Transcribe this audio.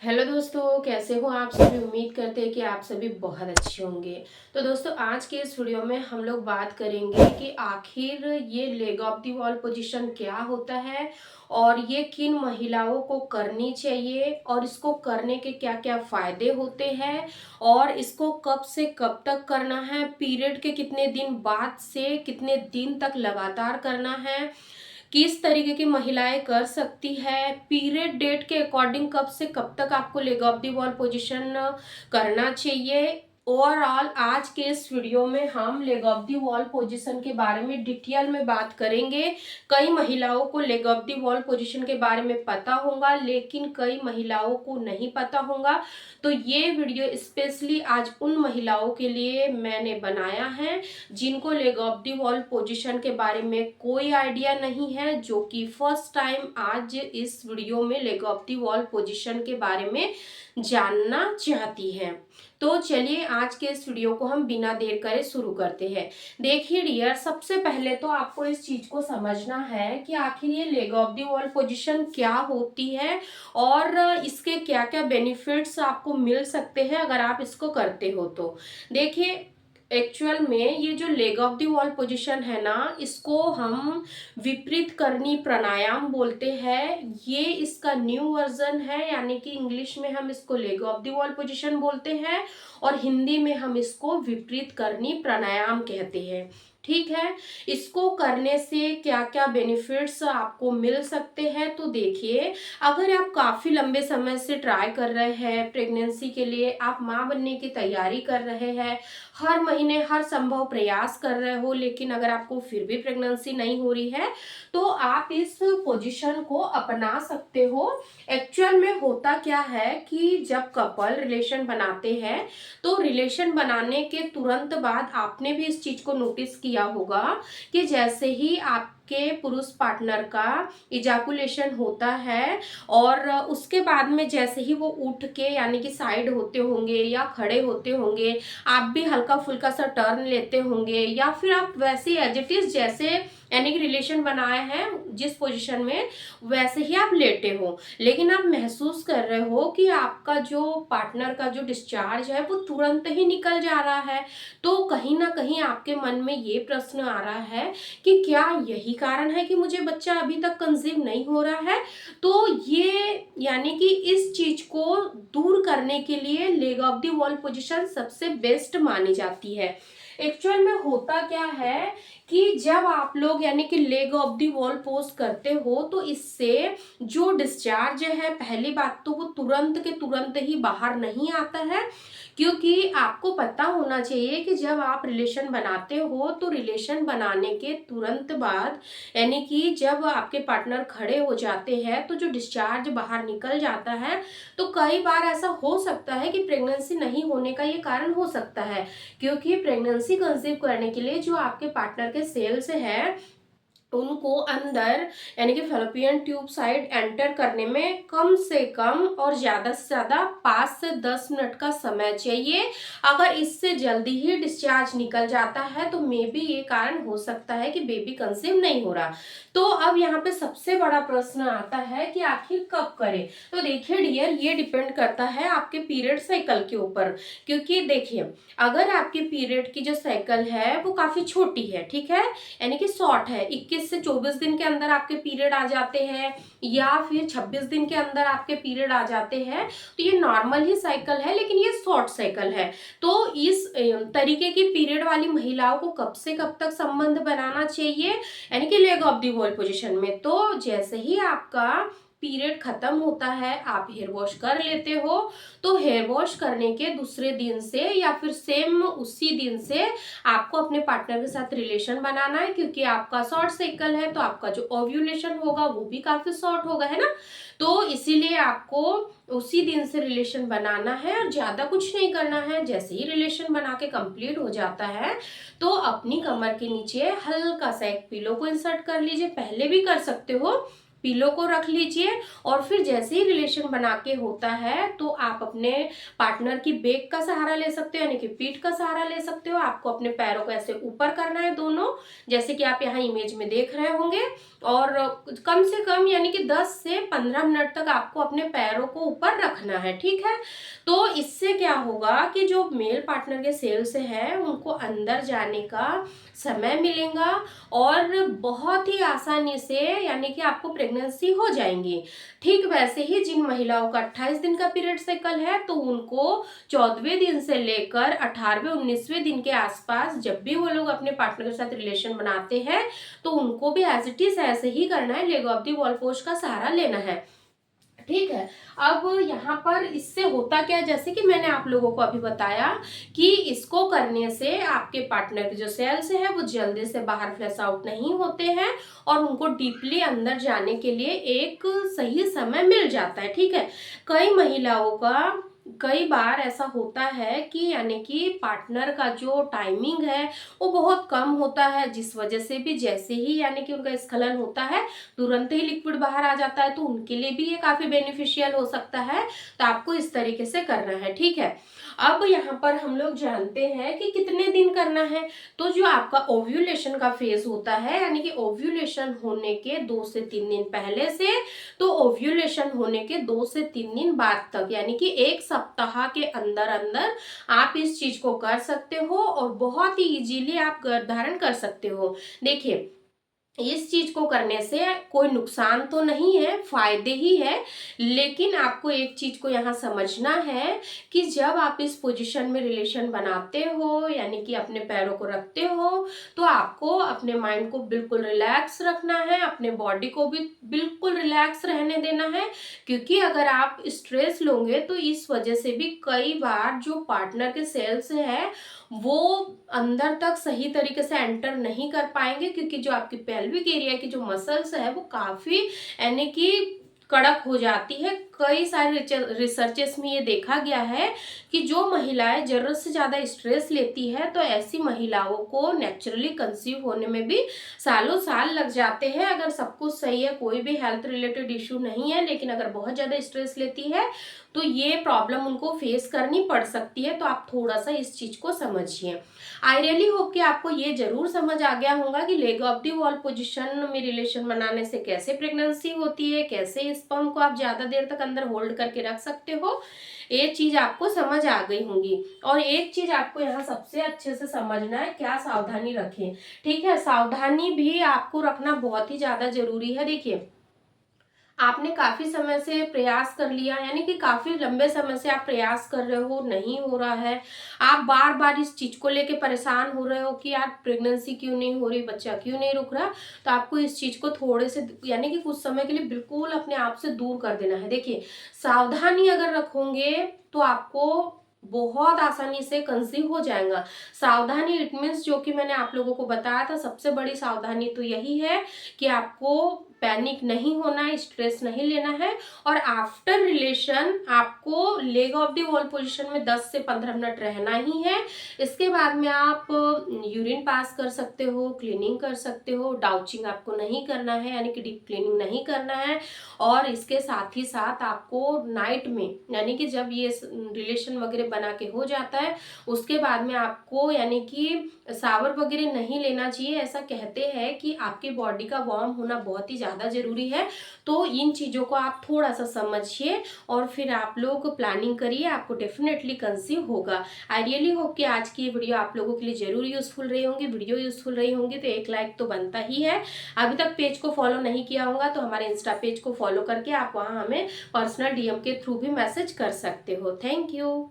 Hello दोस्तों, कैसे हो आप सभी। उम्मीद करते हैं कि आप सभी बहुत अच्छे होंगे। तो दोस्तों, आज के इस वीडियो में हम लोग बात करेंगे कि आखिर ये leg of the wall position क्या होता है और ये किन महिलाओं को करनी चाहिए और इसको करने के क्या क्या फायदे होते हैं और इसको कब से कब तक करना है, पीरियड के कितने दिन बाद से कितने दिन तक लगातार करना है, किस तरीके की महिलाएं कर सकती है, पीरियड डेट के अकॉर्डिंग कब से कब तक आपको leg of the wall position करना चाहिए। ओवरऑल आज के इस वीडियो में हम leg of the wall position के बारे में डिटेल में बात करेंगे। कई महिलाओं को leg of the wall position के बारे में पता होगा लेकिन कई महिलाओं को नहीं पता होगा। तो ये वीडियो स्पेशली आज उन महिलाओं के लिए मैंने बनाया है जिनको leg of the wall position के बारे में कोई आइडिया नहीं है, जो कि फर्स्ट टाइम आज इस वीडियो में leg of the wall position के बारे में जानना चाहती हैं। तो चलिए आज के इस वीडियो को हम बिना देर करे शुरू करते हैं। देखिए डियर, सबसे पहले तो आपको इस चीज को समझना है कि आखिर ये leg of the wall position क्या होती है और इसके क्या क्या बेनिफिट्स आपको मिल सकते हैं अगर आप इसको करते हो। तो देखिए, एक्चुअल में ये जो leg of the wall position है ना, इसको हम विपरीत करनी प्राणायाम बोलते हैं। ये इसका न्यू वर्जन है, यानी कि इंग्लिश में हम इसको leg of the wall position बोलते हैं और हिंदी में हम इसको विपरीत करनी प्राणायाम कहते हैं। ठीक है, इसको करने से क्या क्या बेनिफिट्स आपको मिल सकते हैं। तो देखिए, अगर आप काफी लंबे समय से ट्राई कर रहे हैं प्रेगनेंसी के लिए, आप माँ बनने की तैयारी कर रहे हैं, हर महीने हर संभव प्रयास कर रहे हो, लेकिन अगर आपको फिर भी प्रेगनेंसी नहीं हो रही है तो आप इस पोजीशन को अपना सकते हो। एक्चुअल में होता क्या है कि जब कपल रिलेशन बनाते हैं तो रिलेशन बनाने के तुरंत बाद आपने भी इस चीज को नोटिस किया होगा कि जैसे ही आपके पुरुष पार्टनर का इजाकुलेशन होता है और उसके बाद में जैसे ही वो उठ के यानी कि साइड होते होंगे या खड़े होते होंगे, आप भी हल्का फुल्का सा टर्न लेते होंगे या फिर आप वैसे एज इट इज जैसे यानी कि रिलेशन बनाए हैं जिस पोजीशन में वैसे ही आप लेटे हो, लेकिन आप महसूस कर रहे हो कि आपका जो पार्टनर का जो डिस्चार्ज है वो तुरंत ही निकल जा रहा है। तो कहीं ना कहीं आपके मन में ये प्रश्न आ रहा है कि क्या यही कारण है कि मुझे बच्चा अभी तक कंसीव नहीं हो रहा है। तो ये यानी कि इस चीज को दूर करने के लिए leg of the wall position सबसे बेस्ट मानी जाती है। एक्चुअल में होता क्या है कि जब आप लोग यानी कि leg of the wall pose करते हो तो इससे जो डिस्चार्ज है, पहली बात तो वो तुरंत के तुरंत ही बाहर नहीं आता है, क्योंकि आपको पता होना चाहिए कि जब आप रिलेशन बनाते हो तो रिलेशन बनाने के तुरंत बाद यानी कि जब आपके पार्टनर खड़े हो जाते हैं तो जो डिस्चार्ज बाहर निकल जाता है। तो कई बार ऐसा हो सकता है कि प्रेगनेंसी नहीं होने का ये कारण हो सकता है, क्योंकि प्रेगनेंसी कंसीव करने के लिए जो आपके पार्टनर के सेल्स है उनको अंदर यानी कि फैलोपियन ट्यूब साइड एंटर करने में कम से कम और ज्यादा से ज्यादा 5 से 10 मिनट का समय चाहिए। अगर इससे जल्दी ही डिस्चार्ज निकल जाता है तो मे बी ये कारण हो सकता है कि बेबी कंसीव नहीं हो रहा। तो अब यहाँ पे सबसे बड़ा प्रश्न आता है कि आखिर कब करें। तो देखिए डियर, ये डिपेंड करता है आपके पीरियड साइकिल के ऊपर, क्योंकि देखिए अगर आपके पीरियड की जो साइकिल है वो काफी छोटी है, ठीक है, यानी कि शॉर्ट है, 21 से 24 दिन के अंदर आपके पीरियड आ जाते हैं या फिर 26 दिन के अंदर आपके पीरियड आ जाते हैं, तो ये नॉर्मल ही साइकिल है लेकिन ये शॉर्ट साइकिल है। तो इस तरीके की पीरियड वाली महिलाओं को कब से कब तक संबंध बनाना चाहिए यानी कि leg of the wall position में। तो जैसे ही आपका पीरियड खत्म होता है आप हेयर वॉश कर लेते हो, तो हेयर वॉश करने के दूसरे दिन से या फिर सेम उसी दिन से आपको अपने पार्टनर के साथ रिलेशन बनाना है, क्योंकि आपका शॉर्ट साइकिल है तो आपका जो ओव्यूलेशन होगा वो भी काफी शॉर्ट होगा, है ना। तो इसीलिए आपको उसी दिन से रिलेशन बनाना है और ज्यादा कुछ नहीं करना है। जैसे ही रिलेशन बना के कंप्लीट हो जाता है तो अपनी कमर के नीचे हल्का सा एक पिलो को इंसर्ट कर लीजिए, पहले भी कर सकते हो, पिलो को रख लीजिए और फिर जैसे ही रिलेशन बना के होता है तो आप अपने पार्टनर की बैक का सहारा ले सकते हो, यानी कि पीठ का सहारा ले सकते हो। आपको अपने पैरों को ऐसे ऊपर करना है दोनों, जैसे कि आप यहाँ इमेज में देख रहे होंगे, और कम से कम यानी कि 10 से 15 मिनट तक आपको अपने पैरों को ऊपर रखना है, ठीक है। तो इससे क्या होगा कि जो मेल पार्टनर के सेल्स है उनको अंदर जाने का समय मिलेगा और बहुत ही आसानी से यानी कि आपको प्रेगनेंसी हो जाएंगी। ठीक वैसे ही जिन महिलाओं का 28 दिन का पीरियड साइकिल है तो उनको 14वें दिन से लेकर 18वें 19वें दिन के आसपास जब भी वो लोग अपने पार्टनर के साथ रिलेशन बनाते हैं तो उनको भी एज इट इज ऐसे ही करना है, leg of the wall pose का सहारा लेना है, ठीक है। अब यहाँ पर इससे होता क्या, जैसे कि मैंने आप लोगों को अभी बताया कि इसको करने से आपके पार्टनर के जो सेल्स है वो जल्दी से बाहर फ्लैश आउट नहीं होते हैं और उनको डीपली अंदर जाने के लिए एक सही समय मिल जाता है, ठीक है। कई महिलाओं का कई बार ऐसा होता है कि यानी कि पार्टनर का जो टाइमिंग है वो बहुत कम होता है, जिस वजह से भी जैसे ही यानी कि उनका स्खलन होता है तुरंत ही लिक्विड बाहर आ जाता है, तो उनके लिए भी ये काफी बेनिफिशियल हो सकता है। तो आपको इस तरीके से करना है, ठीक है। अब यहाँ पर हम लोग जानते हैं कि कितने दिन करना है। तो जो आपका ओव्यूलेशन का फेज होता है यानी कि ओव्यूलेशन होने के 2 से 3 दिन पहले से तो ओव्यूलेशन होने के 2 से 3 दिन बाद तक यानी कि 1 सप्ताह के अंदर अंदर आप इस चीज को कर सकते हो और बहुत ही इजीली आप गर्भधारण कर सकते हो। देखिए, इस चीज को करने से कोई नुकसान तो नहीं है, फायदे ही है, लेकिन आपको एक चीज को यहाँ समझना है कि जब आप इस पोजीशन में रिलेशन बनाते हो यानी कि अपने पैरों को रखते हो तो आपको अपने माइंड को बिल्कुल रिलैक्स रखना है, अपने बॉडी को भी बिल्कुल रिलैक्स रहने देना है, क्योंकि अगर आप स्ट्रेस लोगे तो इस वजह से भी कई बार जो पार्टनर के सेल्स है वो अंदर तक सही तरीके से एंटर नहीं कर पाएंगे, क्योंकि जो आपकी पेल्विक एरिया की जो मसल्स है वो काफी यानी कि कड़क हो जाती है। कई सारे रिसर्चेस में ये देखा गया है कि जो महिलाएं जरूरत से ज्यादा स्ट्रेस लेती है तो ऐसी महिलाओं को नेचुरली कंसीव होने में भी सालों साल लग जाते हैं। अगर सब कुछ सही है, कोई भी हेल्थ रिलेटेड इश्यू नहीं है, लेकिन अगर बहुत ज्यादा स्ट्रेस लेती है तो ये प्रॉब्लम उनको फेस करनी पड़ सकती है। तो आप थोड़ा सा इस चीज को समझिए। आई रियली होप कि आपको ये जरूर समझ आ गया होगा कि leg of the wall position में रिलेशन बनाने से कैसे प्रेगनेंसी होती है, कैसे स्पर्म को आप ज्यादा देर तक अंदर होल्ड करके रख सकते हो। ये चीज आपको समझ आ गई होंगी। और एक चीज आपको यहाँ सबसे अच्छे से समझना है, क्या सावधानी रखें, ठीक है। सावधानी भी आपको रखना बहुत ही ज्यादा जरूरी है। देखिए, आपने काफी समय से प्रयास कर लिया यानी कि काफी लंबे समय से आप प्रयास कर रहे हो, नहीं हो रहा है, आप बार बार इस चीज को लेके परेशान हो रहे हो कि यार प्रेगनेंसी क्यों नहीं हो रही, बच्चा क्यों नहीं रुक रहा, तो आपको इस चीज को थोड़े से यानी कि कुछ समय के लिए बिल्कुल अपने आप से दूर कर देना है। देखिए, सावधानी अगर रखोगे तो आपको बहुत आसानी से कंसीव हो जाएगा। सावधानी इट मीन्स जो कि मैंने आप लोगों को बताया था, सबसे बड़ी सावधानी तो यही है कि आपको पैनिक नहीं होना है, स्ट्रेस नहीं लेना है, और आफ्टर रिलेशन आपको leg of the wall position में 10 से 15 मिनट रहना ही है। इसके बाद में आप यूरिन पास कर सकते हो, क्लीनिंग कर सकते हो, डाउचिंग आपको नहीं करना है यानी कि डीप क्लीनिंग नहीं करना है। और इसके साथ ही साथ आपको नाइट में यानी कि जब ये रिलेशन वगैरह बना के हो जाता है उसके बाद में आपको यानी कि सावर वगैरह नहीं लेना चाहिए। ऐसा कहते हैं कि आपकी बॉडी का वार्म होना बहुत ही ज्यादा जरूरी है। तो इन चीजों को आप थोड़ा सा समझिए और फिर आप लोग प्लानिंग करिए, आपको डेफिनेटली कंसीव होगा। आई रियली होप कि आज की ये वीडियो आप लोगों के लिए जरूर यूजफुल रही होंगी। वीडियो यूजफुल रही होंगी तो एक लाइक तो बनता ही है। अभी तक पेज को फॉलो नहीं किया होगा तो हमारे इंस्टा पेज को फॉलो करके आप वहां हमें पर्सनल डीएम के थ्रू भी मैसेज कर सकते हो। Thank you.